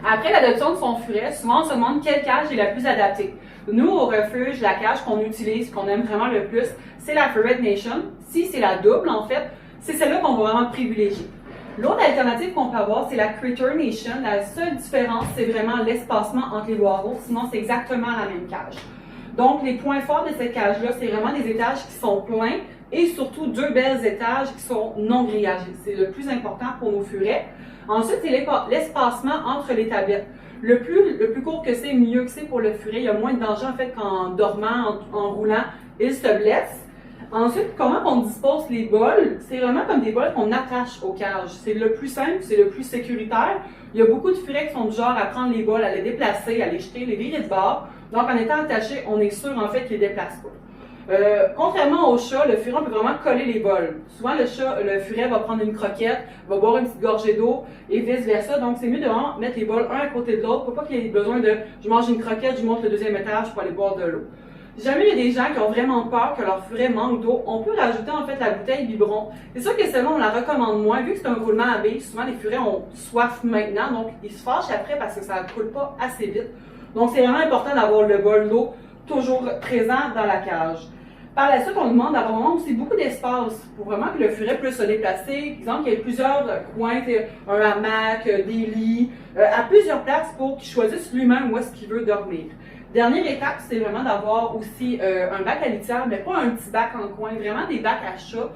Après l'adoption de son furet, souvent on se demande quelle cage est la plus adaptée. Nous, au refuge, la cage qu'on utilise, qu'on aime vraiment le plus, c'est la Ferret Nation. Si c'est la double, en fait, c'est celle-là qu'on va vraiment privilégier. L'autre alternative qu'on peut avoir, c'est la Critter Nation. La seule différence, c'est vraiment l'espacement entre les barreaux, sinon c'est exactement la même cage. Donc, les points forts de cette cage-là, c'est vraiment des étages qui sont pleins et surtout 2 belles étages qui sont non grillagés. C'est le plus important pour nos furets. Ensuite, c'est l'espacement entre les tablettes. Le plus court que c'est, mieux que c'est pour le furet. Il y a moins de danger, en fait, qu'en dormant, en roulant, il se blesse. Ensuite, comment on dispose les bols? C'est vraiment comme des bols qu'on attache aux cages. C'est le plus simple, c'est le plus sécuritaire. Il y a beaucoup de furets qui sont du genre à prendre les bols, à les déplacer, à les jeter, les virer de bord. Donc, en étant attaché, on est sûr, en fait, qu'ils ne les déplacent pas. Contrairement au chat, le furet peut vraiment coller les bols. Souvent, le furet va prendre une croquette, va boire une petite gorgée d'eau et vice-versa. Donc, c'est mieux de vraiment mettre les bols un à côté de l'autre pour pas qu'il y ait besoin de « je mange une croquette, je monte le 2e étage pour aller boire de l'eau ». Si jamais il y a des gens qui ont vraiment peur que leur furet manque d'eau, on peut rajouter en fait la bouteille biberon. C'est sûr que celle-là, on la recommande moins, vu que c'est un roulement à billes. Souvent, les furets ont soif maintenant, donc ils se fâchent après parce que ça ne coule pas assez vite. Donc, c'est vraiment important d'avoir le bol d'eau toujours présent dans la cage. Par la suite, on demande d'avoir aussi beaucoup d'espace pour vraiment que le furet puisse se déplacer. Par exemple, il y a plusieurs coins, un hamac, des lits, à plusieurs places pour qu'il choisisse lui-même où est-ce qu'il veut dormir. Dernière étape, c'est vraiment d'avoir aussi un bac à litière, mais pas un petit bac en coin, vraiment des bacs à chat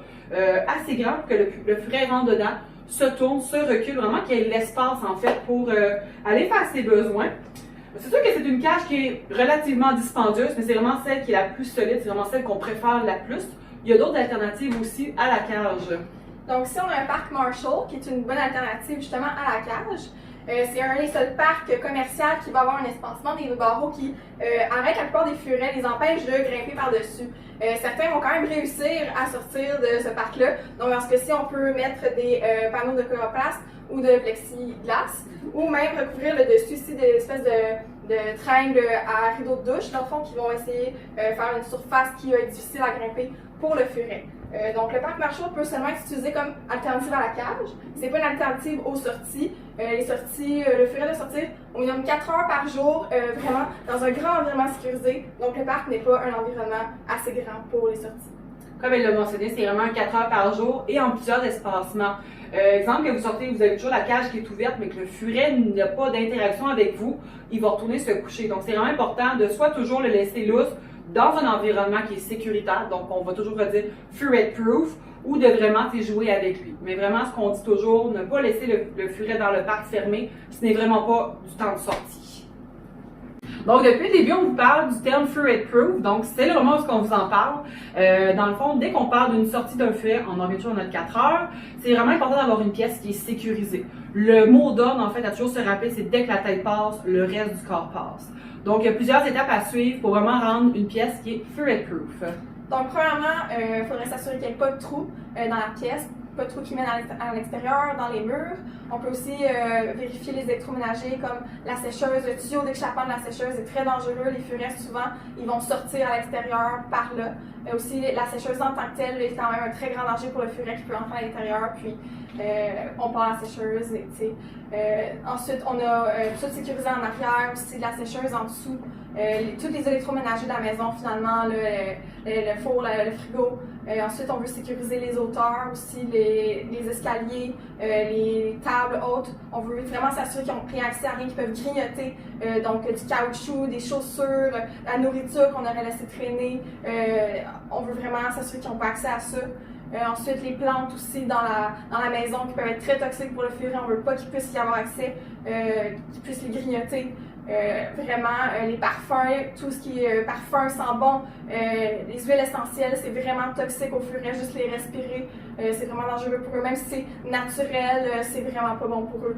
assez grands pour que le furet rentre dedans, se tourne, se recule, vraiment qu'il y ait l'espace en fait pour aller faire ses besoins. C'est sûr que c'est une cage qui est relativement dispendieuse, mais c'est vraiment celle qui est la plus solide, c'est vraiment celle qu'on préfère la plus. Il y a d'autres alternatives aussi à la cage. Donc, si on a un parc Marshall, qui est une bonne alternative justement à la cage, c'est un des seuls parcs commerciaux qui va avoir un espacement des barreaux qui, avec la plupart des furets, les empêche de grimper par-dessus. Certains vont quand même réussir à sortir de ce parc-là. Donc, dans ce cas-ci, on peut mettre des panneaux de coroplast ou de plexiglas, ou même recouvrir le dessus ici des espèces de triangles à rideau de douche, dans le fond, qui vont essayer de faire une surface qui va être difficile à grimper pour le furet. Donc, le parc Marshall peut seulement être utilisé comme alternative à la cage. C'est pas une alternative aux sorties. Les sorties, le furet doit sortir au minimum 4 heures par jour, vraiment dans un grand environnement sécurisé. Donc, le parc n'est pas un environnement assez grand pour les sorties. Comme elle l'a mentionné, c'est vraiment 4 heures par jour et en plusieurs espacements. Exemple, que vous sortez, vous avez toujours la cage qui est ouverte, mais que le furet n'a pas d'interaction avec vous, il va retourner se coucher. Donc, c'est vraiment important de soit toujours le laisser lousse dans un environnement qui est sécuritaire, donc on va toujours dire furet proof, ou de vraiment jouer avec lui. Mais vraiment, ce qu'on dit toujours, ne pas laisser le furet dans le parc fermé, ce n'est vraiment pas du temps de sortie. Donc, depuis le début, on vous parle du terme furet proof, donc c'est le moment où on vous en parle. Dans le fond, dès qu'on parle d'une sortie d'un furet, on en revient toujours à notre 4 heures, c'est vraiment important d'avoir une pièce qui est sécurisée. Le mot d'ordre, en fait, à toujours se rappeler, c'est dès que la tête passe, le reste du corps passe. Donc, il y a plusieurs étapes à suivre pour vraiment rendre une pièce qui est furet proof. Donc, premièrement, il faudrait s'assurer qu'il n'y ait pas de trou dans la pièce, pas de trou qui mène à l'extérieur, dans les murs. On peut aussi vérifier les électroménagers comme la sécheuse. Le tuyau d'échappement de la sécheuse est très dangereux. Les furets, souvent, ils vont sortir à l'extérieur par là. Aussi, la sécheuse en tant que telle est quand même un très grand danger pour le furet qui peut entrer à l'intérieur. Puis, on part la sécheuse. Ensuite, on a tout sécurisé en arrière, aussi la sécheuse en dessous. Tous les électroménagers de la maison, finalement, le four, le frigo. Ensuite, on veut sécuriser les hauteurs aussi, les escaliers, les tables hautes. On veut vraiment s'assurer qu'ils ont pris accès à rien qui peuvent grignoter. Donc, du caoutchouc, des chaussures, la nourriture qu'on aurait laissé traîner. On veut vraiment s'assurer qu'ils n'ont pas accès à ça. Ensuite, les plantes aussi dans la maison qui peuvent être très toxiques pour le furet. On ne veut pas qu'ils puissent y avoir accès, qu'ils puissent les grignoter. Les parfums, tout ce qui est parfum sent bon, les huiles essentielles, c'est vraiment toxique au furet, juste les respirer, c'est vraiment dangereux pour eux, même si c'est naturel, c'est vraiment pas bon pour eux.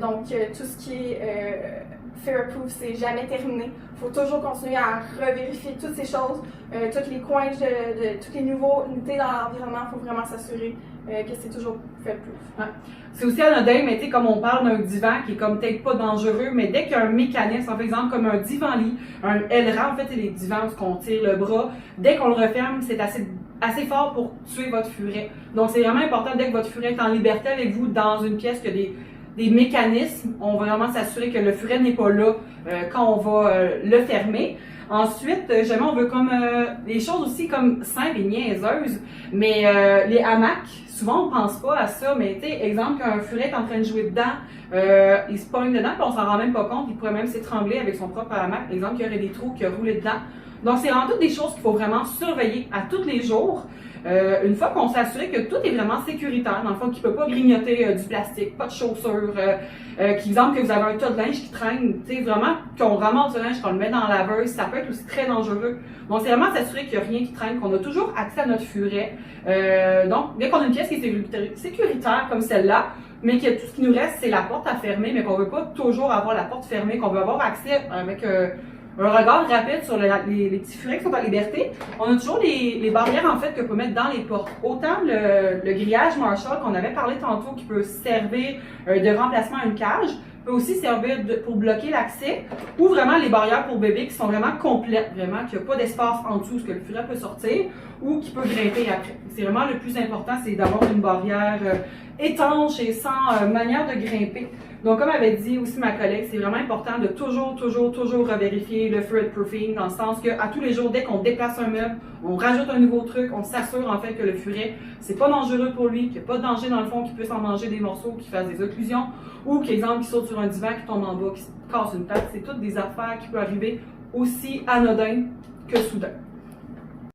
Donc, tout ce qui est furet-proof, c'est jamais terminé. Il faut toujours continuer à revérifier toutes ces choses, tous les coins, toutes les nouveautés dans l'environnement, il faut vraiment s'assurer que c'est toujours furet-proof. Ouais. C'est aussi anodin, mais tu sais, comme on parle d'un divan qui est comme peut-être pas dangereux, mais dès qu'il y a un mécanisme, par exemple comme un divan-lit, un aileron, en fait, c'est les divans où on tire le bras, dès qu'on le referme, c'est assez fort pour tuer votre furet. Donc, c'est vraiment important, dès que votre furet est en liberté avec vous dans une pièce, qu'il y a des mécanismes. On va vraiment s'assurer que le furet n'est pas là quand on va le fermer. Ensuite, jamais on veut comme des choses aussi comme simples et niaiseuses, mais les hamacs, souvent on pense pas à ça, mais tu sais, exemple qu'un furet est en train de jouer dedans, il se pogne dedans, puis on s'en rend même pas compte, il pourrait même s'étrangler avec son propre hamac, exemple qu'il y aurait des trous qui a roulé dedans. Donc c'est vraiment toutes des choses qu'il faut vraiment surveiller à tous les jours. Une fois qu'on s'est assuré que tout est vraiment sécuritaire, dans le fond, qu'il ne peut pas grignoter du plastique, pas de chaussures, exemple que vous avez un tas de linge qui traîne, tu sais, vraiment, qu'on ramasse le linge, qu'on le met dans la laveuse, ça peut être aussi très dangereux. Donc, c'est vraiment s'assurer qu'il n'y a rien qui traîne, qu'on a toujours accès à notre furet. Donc, dès qu'on a une pièce qui est sécuritaire comme celle-là, mais que tout ce qui nous reste, c'est la porte à fermer, mais qu'on ne veut pas toujours avoir la porte fermée, qu'on veut avoir accès avec un regard rapide sur les petits furets qui sont en liberté. On a toujours les barrières en fait qu'on peut mettre dans les portes. Autant le grillage Marshall qu'on avait parlé tantôt qui peut servir de remplacement à une cage, peut aussi servir pour bloquer l'accès, ou vraiment les barrières pour bébé qui sont vraiment complètes, vraiment qu'il n'y a pas d'espace en dessous, ce que le furet peut sortir, ou qui peut grimper après. C'est vraiment le plus important, c'est d'avoir une barrière étanche et sans manière de grimper. Donc, comme avait dit aussi ma collègue, c'est vraiment important de toujours revérifier le furet proofing, dans le sens que à tous les jours, dès qu'on déplace un meuble, on rajoute un nouveau truc, on s'assure en fait que le furet, c'est pas dangereux pour lui, qu'il n'y a pas de danger dans le fond, qu'il puisse en manger des morceaux, qu'il fasse des occlusions, ou qu'exemple, qu'il saute sur un divan, qu'il tombe en bas, qu'il se casse une patte. C'est toutes des affaires qui peuvent arriver aussi anodines que soudain.